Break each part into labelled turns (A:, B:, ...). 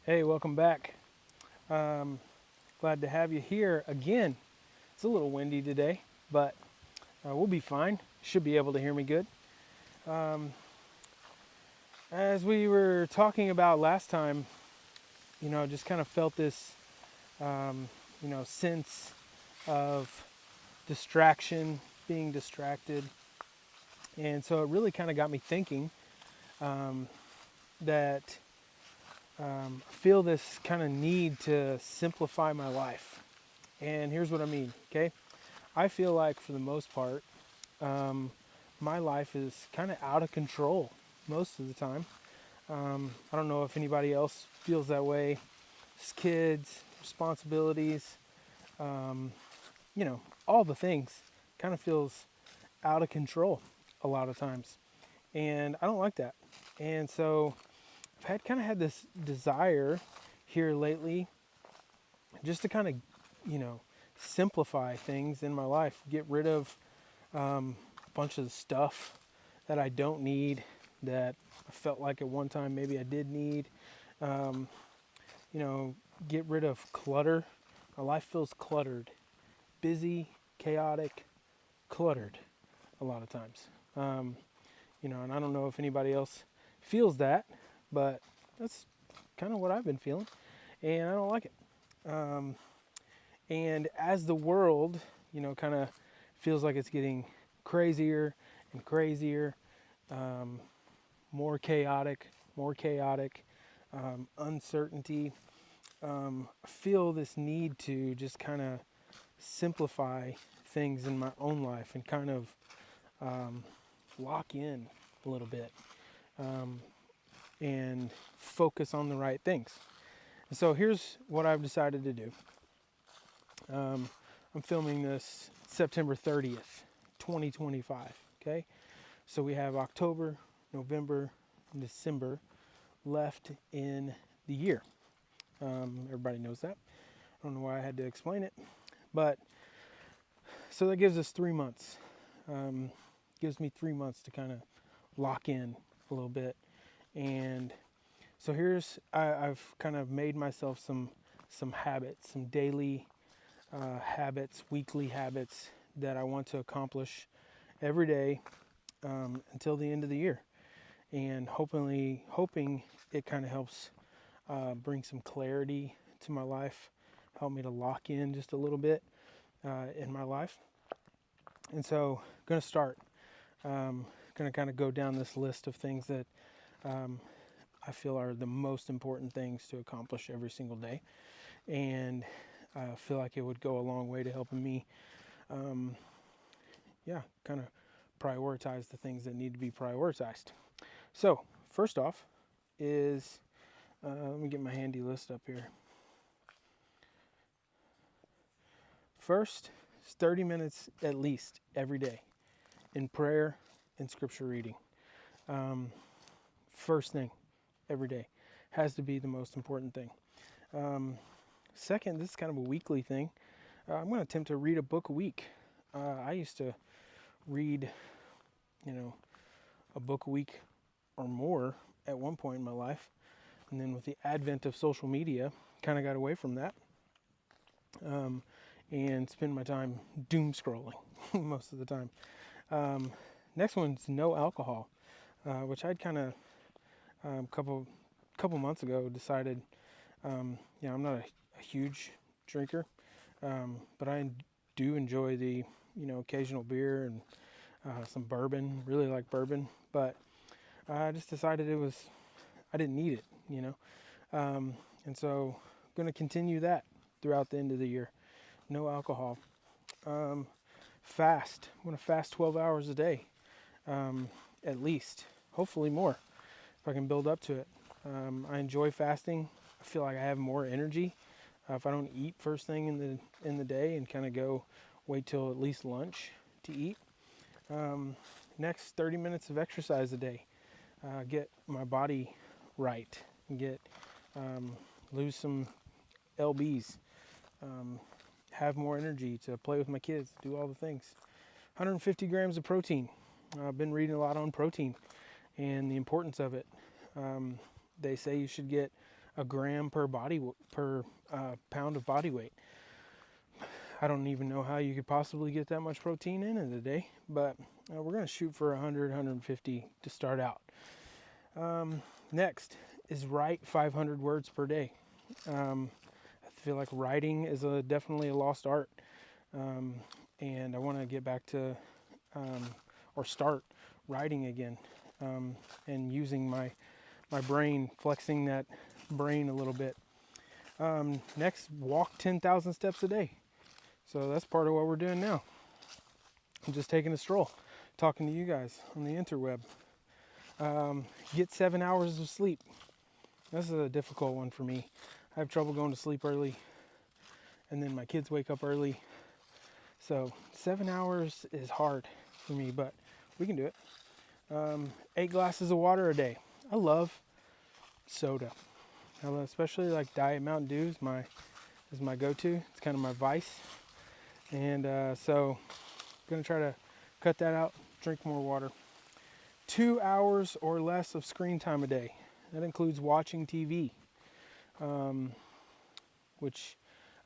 A: Hey, welcome back. Um, Glad to have you here again. It's a little windy today, but we'll be fine. Should be able to hear me good. Um, as we were talking about last time, just kind of felt this, sense of distraction, being distracted. And so it really kind of got me thinking um, that I feel this kind of need to simplify my life. And here's what I mean, okay? I feel like for the most part, um, my life is kind of out of control most of the time. I don't know if anybody else feels that way. It's kids, responsibilities, um, all the things kind of feels out of control a lot of times. And I don't like that. And so I've had this desire here lately just to kind of, you know, simplify things in my life, get rid of a bunch of the stuff that I don't need, that I felt like at one time maybe I did need. Um, you know, get rid of clutter. My life feels cluttered, busy, chaotic, cluttered a lot of times. Um, and I don't know if anybody else feels that, but that's kind of what I've been feeling, and I don't like it. Um, and as the world, kind of feels like it's getting crazier and crazier, um, more chaotic, uncertainty. I feel this need to just kind of simplify things in my own life and kind of um, lock in a little bit um, and focus on the right things. And so here's what I've decided to do. I'm filming this September 30th, 2025. Okay, so we have October, November, and December left in the year. Everybody knows that. I don't know why I had to explain it, but so that gives us 3 months. Um, Gives me 3 months to kind of lock in a little bit. And so I've kind of made myself some habits, some daily habits, weekly habits that I want to accomplish every day until the end of the year, and hoping it kind of helps bring some clarity to my life, help me to lock in just a little bit in my life. And so, going to start. Going to kind of go down this list of things that um, I feel are the most important things to accomplish every single day, and I feel like it would go a long way to helping me, um, kind of prioritize the things that need to be prioritized. So, first off, is let me get my handy list up here. First, it's 30 minutes at least every day in prayer and scripture reading. Um, First thing every day has to be the most important thing. Second, this is kind of a weekly thing. I'm going to attempt to read a book a week. I used to read, you know, a book a week or more at one point in my life. And then with the advent of social media, kind of got away from that and spend my time doom scrolling most of the time. Um, Next one's no alcohol, which I'd kind of couple months ago decided. I'm not a huge drinker, but I do enjoy the occasional beer and some bourbon. Really like bourbon, but I just decided I didn't need it, and so I'm going to continue that throughout the end of the year. No alcohol. Um, Fast. I'm going to fast 12 hours a day, at least. Hopefully more, if I can build up to it. I enjoy fasting. I feel like I have more energy if I don't eat first thing in the day and kind of go wait till at least lunch to eat. Um, Next, 30 minutes of exercise a day. Get my body right. Get lose some lbs. Um, have more energy to play with my kids. Do all the things. 150 grams of protein. I've been reading a lot on protein and the importance of it. They say you should get a gram per pound of body weight. I don't even know how you could possibly get that much protein in a day, but we're going to shoot for 100, 150 to start out. Next is write 500 words per day. I feel like writing is definitely a lost art, and I want to get back to or start writing again, and using my brain, flexing that brain a little bit. Next, walk 10,000 steps a day. So that's part of what we're doing now. I'm just taking a stroll, talking to you guys on the interweb. Get 7 hours of sleep. This is a difficult one for me. I have trouble going to sleep early, and then my kids wake up early. So 7 hours is hard for me, but we can do it. 8 glasses of water a day. I love soda. Especially like Diet Mountain Dew is my go-to. It's kind of my vice. And so I'm going to try to cut that out, drink more water. 2 hours or less of screen time a day. That includes watching TV, which,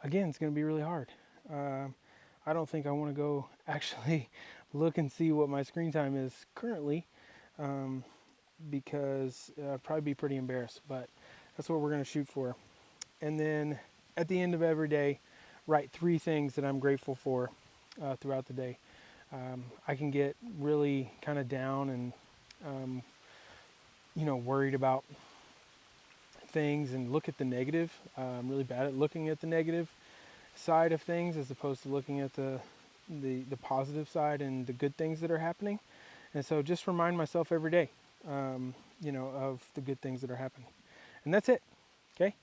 A: again, is going to be really hard. I don't think I want to go actually look and see what my screen time is currently, because I'd probably be pretty embarrassed, but that's what we're going to shoot for. And then at the end of every day, write 3 things that I'm grateful for throughout the day. I can get really kind of down and worried about things and look at the negative. I'm really bad at looking at the negative side of things as opposed to looking at the positive side and the good things that are happening. And so just remind myself every day, of the good things that are happening. And that's it. Okay.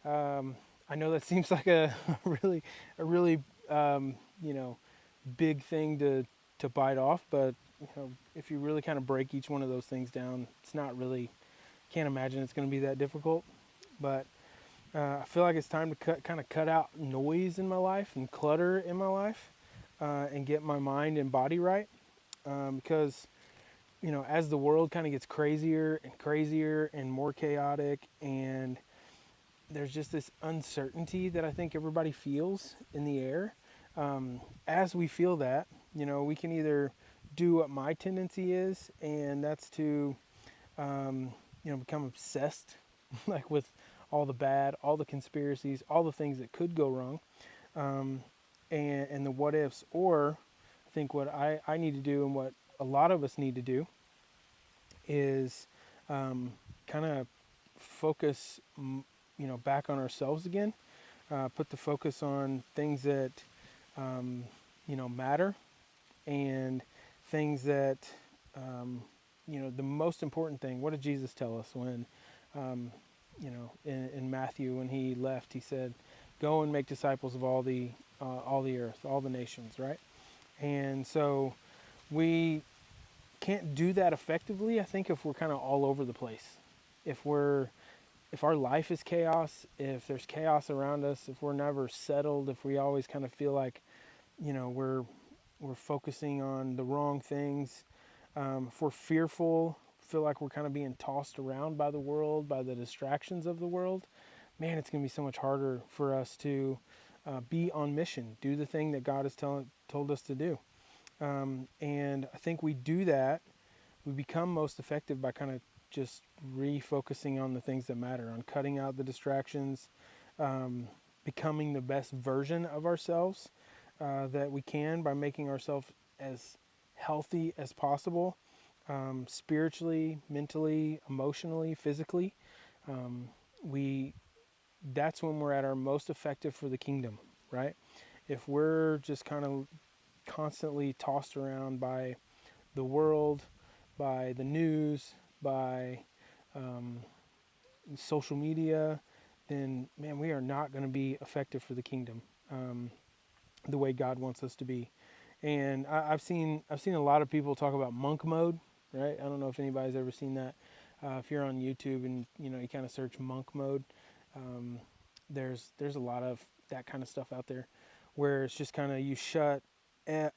A: I know that seems like a really big thing to bite off, but if you really kind of break each one of those things down, it's not really, can't imagine it's going to be that difficult. But I feel like it's time to cut out noise in my life and clutter in my life, and get my mind and body right, because as the world kind of gets crazier and crazier and more chaotic, and there's just this uncertainty that I think everybody feels in the air. As we feel that, we can either do what my tendency is, and that's to, become obsessed, like with all the bad, all the conspiracies, all the things that could go wrong, and the what ifs. Or I think what I need to do, and what a lot of us need to do, is kind of focus, back on ourselves again. Put the focus on things that, matter, and things that, the most important thing. What did Jesus tell us when, in Matthew, when he left, he said, "Go and make disciples of all the earth, all the nations," right? And so we can't do that effectively, I think, if we're kind of all over the place. If our life is chaos, if there's chaos around us, if we're never settled, if we always kind of feel like, we're focusing on the wrong things, if we're fearful, feel like we're kind of being tossed around by the world, by the distractions of the world, man, it's going to be so much harder for us to be on mission, do the thing that God has told us to do. And I think we do that, we become most effective by kind of just refocusing on the things that matter, on cutting out the distractions, becoming the best version of ourselves that we can by making ourselves as healthy as possible, spiritually, mentally, emotionally, physically. That's when we're at our most effective for the kingdom, right? If we're just kind of constantly tossed around by the world, by the news, by social media, then man, we are not going to be effective for the kingdom the way God wants us to be. And I've seen a lot of people talk about monk mode, right? I don't know if anybody's ever seen that. If you're on YouTube and you kind of search monk mode, there's a lot of that kind of stuff out there, where it's just kind of you shut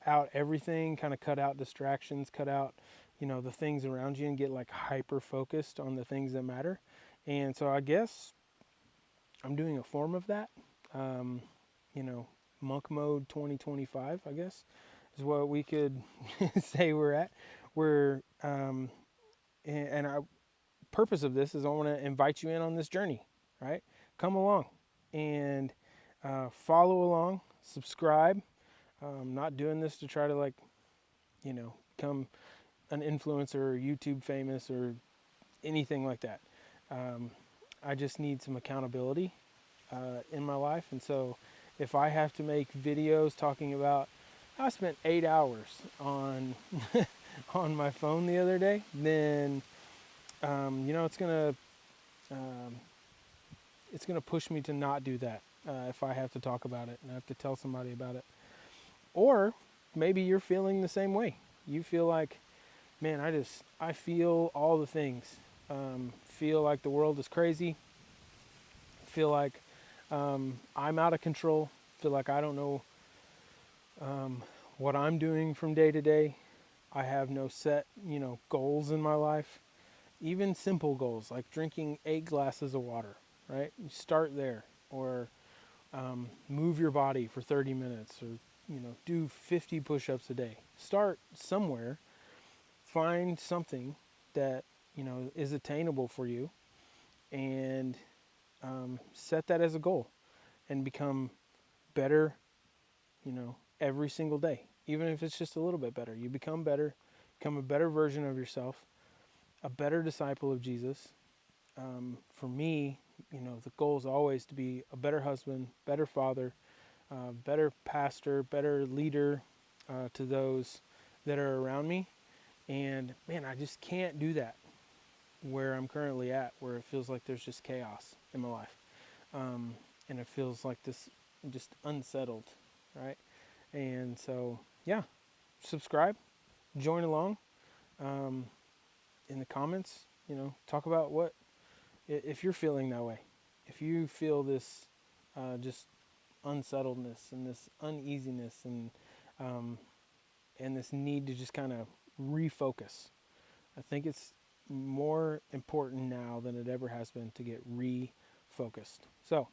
A: out everything, kind of cut out distractions, cut out the things around you, and get like hyper focused on the things that matter. And so I guess I'm doing a form of that. Um, you know, monk mode 2025, I guess, is what we could say we're at. We're and our purpose of this is I want to invite you in on this journey, right? Come along and follow along, subscribe. I'm not doing this to try to become an influencer or YouTube famous or anything like that. Um, I just need some accountability in my life, and so if I have to make videos talking about, I spent 8 hours on on my phone the other day, then um, it's gonna push me to not do that if I have to talk about it and I have to tell somebody about it. Or maybe you're feeling the same way. You feel like, man, I feel all the things. Feel like the world is crazy. Feel like I'm out of control. Feel like I don't know um, what I'm doing from day to day. I have no set, goals in my life. Even simple goals like drinking 8 glasses of water, right? You start there. Or move your body for 30 minutes, or do 50 push-ups a day. Start somewhere. Find something that is attainable for you, and set that as a goal, and become better every single day. Even if it's just a little bit better, you become better, become a better version of yourself, a better disciple of Jesus. For me, the goal is always to be a better husband, better father, better pastor, better leader to those that are around me. And man, I just can't do that where I'm currently at, where it feels like there's just chaos in my life. And it feels like this just unsettled, right? And so, yeah, subscribe, join along in the comments, talk about what, if you're feeling that way, if you feel this just unsettledness and this uneasiness um, and this need to just kind of refocus. I think it's more important now than it ever has been to get refocused. So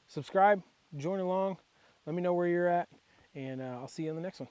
A: subscribe, join along, let me know where you're at, and I'll see you in the next one.